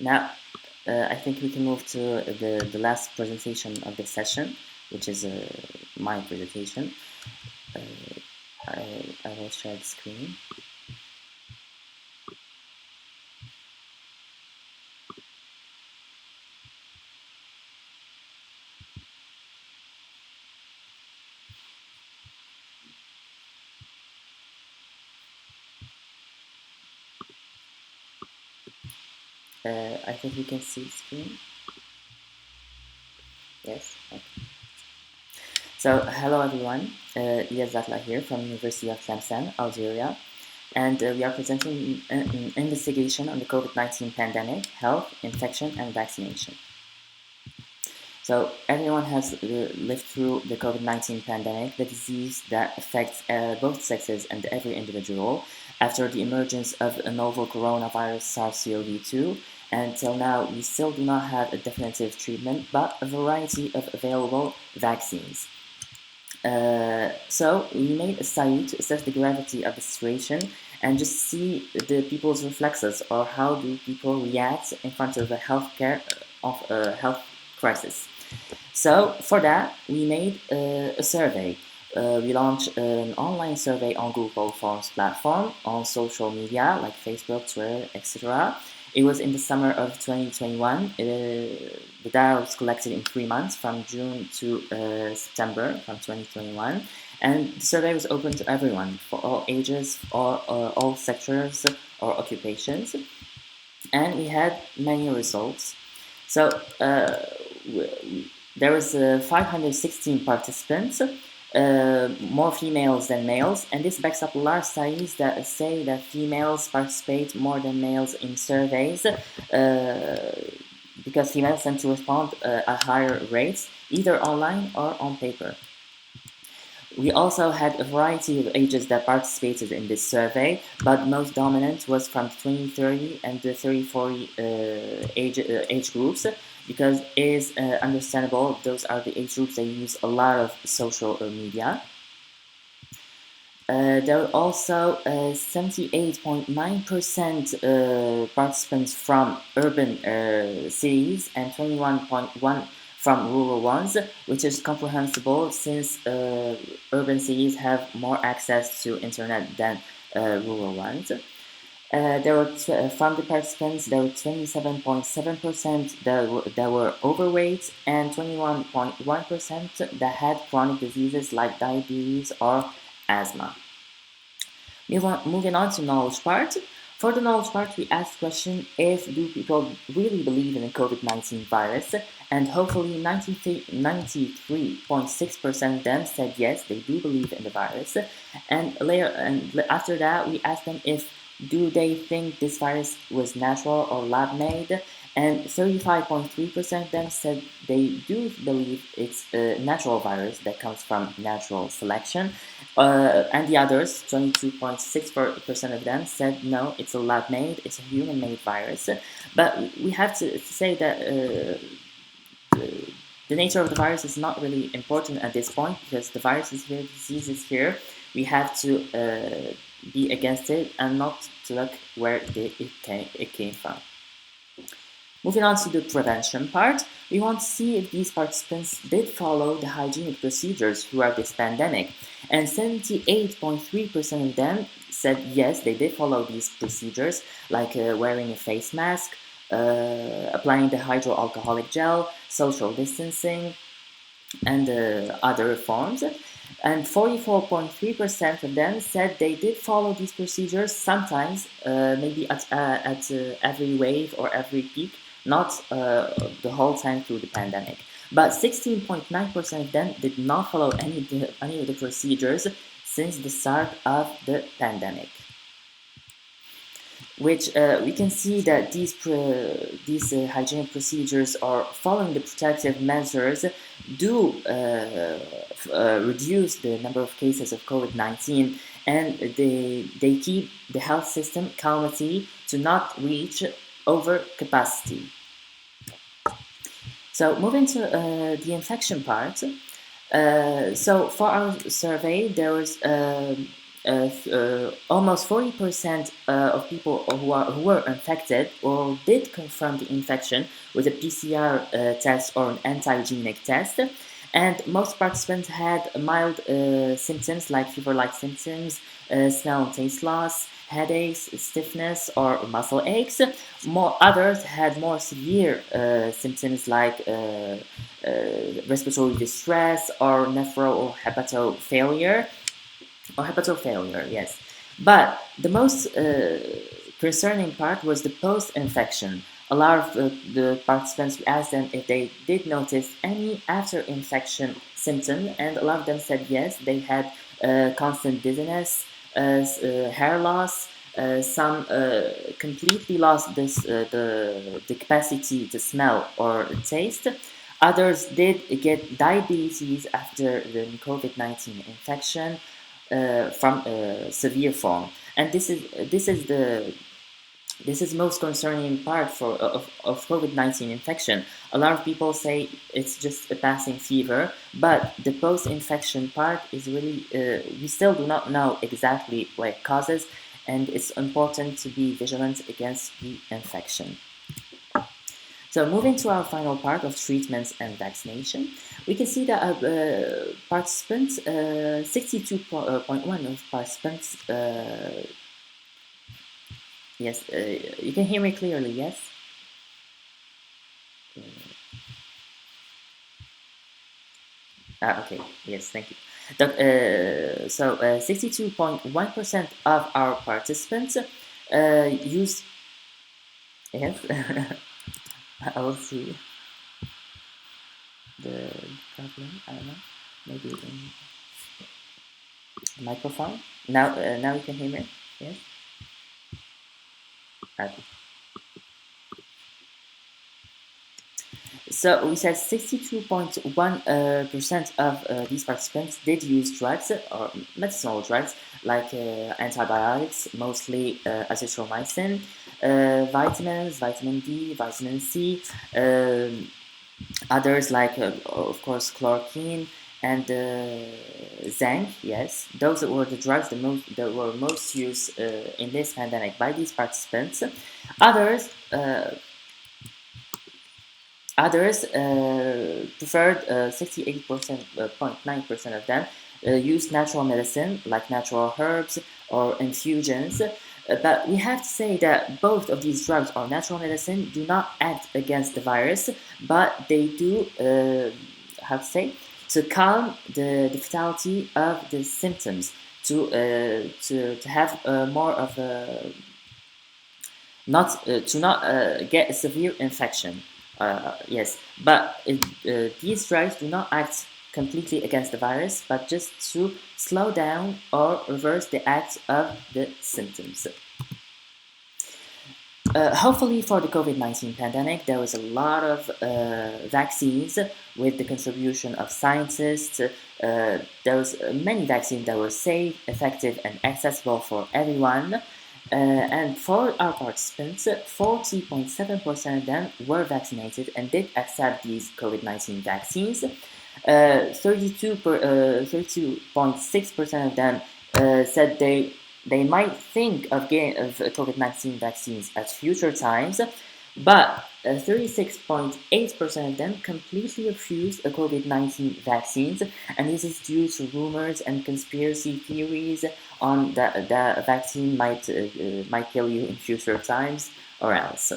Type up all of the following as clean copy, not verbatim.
Now, I think we can move to the last presentation of the session, which is my presentation. I will share the screen. I think you can see the screen. Yes. Okay. So, hello everyone. Iyad Zatla here from University of Tlemcen, Algeria, and we are presenting an investigation on the COVID-19 pandemic, health, infection, and vaccination. So everyone has lived through the COVID-19 pandemic, the disease that affects both sexes and every individual. After the emergence of a novel coronavirus SARS-CoV-2, until now we still do not have a definitive treatment, but a variety of available vaccines. So we made a study to assess the gravity of the situation and just see the people's reflexes, or how do people react in front of a health crisis. So for that, we made a survey. We launched an online survey on Google Forms platform, on social media like Facebook, Twitter, etc. It was in the summer of 2021. The data was collected in 3 months, from June to September from 2021. And the survey was open to everyone, for all ages, or all sectors or occupations. And we had many results. So there was 516 participants, more females than males, and this backs up large studies that say that females participate more than males in surveys, because females tend to respond at higher rates, either online or on paper. We also had a variety of ages that participated in this survey, but most dominant was from 20-30 and the 30-40 age groups, because it is understandable, those are the age groups that use a lot of social media. There were also 78.9% participants from urban cities and 21.1% from rural ones, which is comprehensible since urban cities have more access to internet than rural ones. There were from the participants, there were 27.7% that were overweight, and 21.1% that had chronic diseases like diabetes or asthma. Moving on to knowledge part. For the knowledge part, we asked the question, if do people really believe in the COVID-19 virus? And hopefully 93.6% of them said yes, they do believe in the virus. And after that, we asked them if do they think this virus was natural or lab-made, and 35.3% of them said they do believe it's a natural virus that comes from natural selection, and the others, 22.6% of them, said no, it's a lab-made, it's a human-made virus. But we have to say that the nature of the virus is not really important at this point, because the virus is here, the disease is here. We have to be against it and not to look where it came from. Moving on to the prevention part, we want to see if these participants did follow the hygienic procedures throughout this pandemic. And 78.3% of them said yes, they did follow these procedures, like wearing a face mask, applying the hydroalcoholic gel, social distancing, and other forms. And 44.3% of them said they did follow these procedures sometimes, maybe at every wave or every peak, not the whole time through the pandemic. But 16.9% of them did not follow any of the procedures since the start of the pandemic. Which we can see that these hygienic procedures, or following the protective measures, do reduce the number of cases of COVID-19, and they keep the health system calmly to not reach overcapacity. So moving to the infection part. So for our survey, there was almost 40% of people who were infected or did confirm the infection with a PCR test or an antigenic test. And most participants had mild symptoms like fever-like symptoms, smell and taste loss, headaches, stiffness, or muscle aches. More others had more severe symptoms like respiratory distress or nephro or hepato failure yes. But the most concerning part was the post-infection. A lot of the participants, we asked them if they did notice any after-infection symptom, and a lot of them said yes, they had constant dizziness, hair loss, some completely lost the capacity to smell or taste. Others did get diabetes after the COVID-19 infection from a severe form, and this is most concerning part of COVID-19 infection. A lot of people say it's just a passing fever, but the post-infection part is really we still do not know exactly what it causes, and it's important to be vigilant against the infection. So moving to our final part of treatments and vaccination, we can see that participants, 62.1 of participants, yes, you can hear me clearly, yes? Okay, yes, thank you. 62.1% of our participants use, yes, I will see the problem, I don't know, maybe in microphone. Now you can hear me, yes? Okay. So we said 62.1% of these participants did use drugs or medicinal drugs like antibiotics, mostly azithromycin, vitamins, vitamin D, vitamin C, others like, of course, chloroquine and zinc. Yes, those were the drugs that were most used in this pandemic by these participants. Others Others preferred 68.9% of them used natural medicine like natural herbs or infusions. But we have to say that both of these drugs or natural medicine do not act against the virus, but they do, how to say, to calm the fatality of the symptoms, to have more of a not to not get a severe infection. Yes, but these drugs do not act completely against the virus, but just to slow down or reverse the act of the symptoms. Hopefully for the COVID-19 pandemic, there was a lot of vaccines with the contribution of scientists. There was many vaccines that were safe, effective, and accessible for everyone. And for our participants, 40.7% of them were vaccinated and did accept these COVID-19 vaccines. 32.6% of them said they might think of getting of COVID-19 vaccines at future times, but 36.8% of them completely refused a COVID-19 vaccines, and this is due to rumors and conspiracy theories on that the vaccine might kill you in future times or else.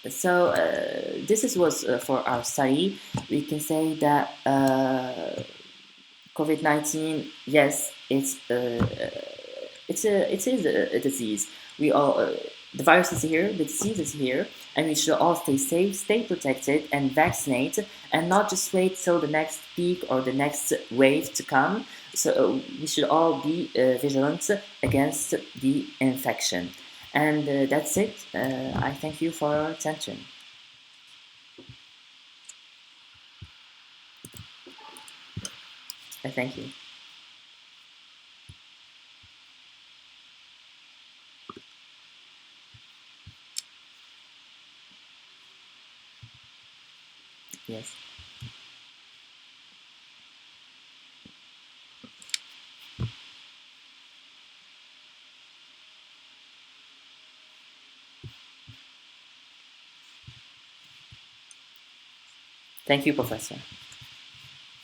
So was for our study. We can say that COVID-19, yes, it is a disease. We all the virus is here, the disease is here, and we should all stay safe, stay protected, and vaccinate, and not just wait till the next peak or the next wave to come. So we should all be vigilant against the infection. And that's it. I thank you for your attention. I thank you. Yes. Thank you, Professor.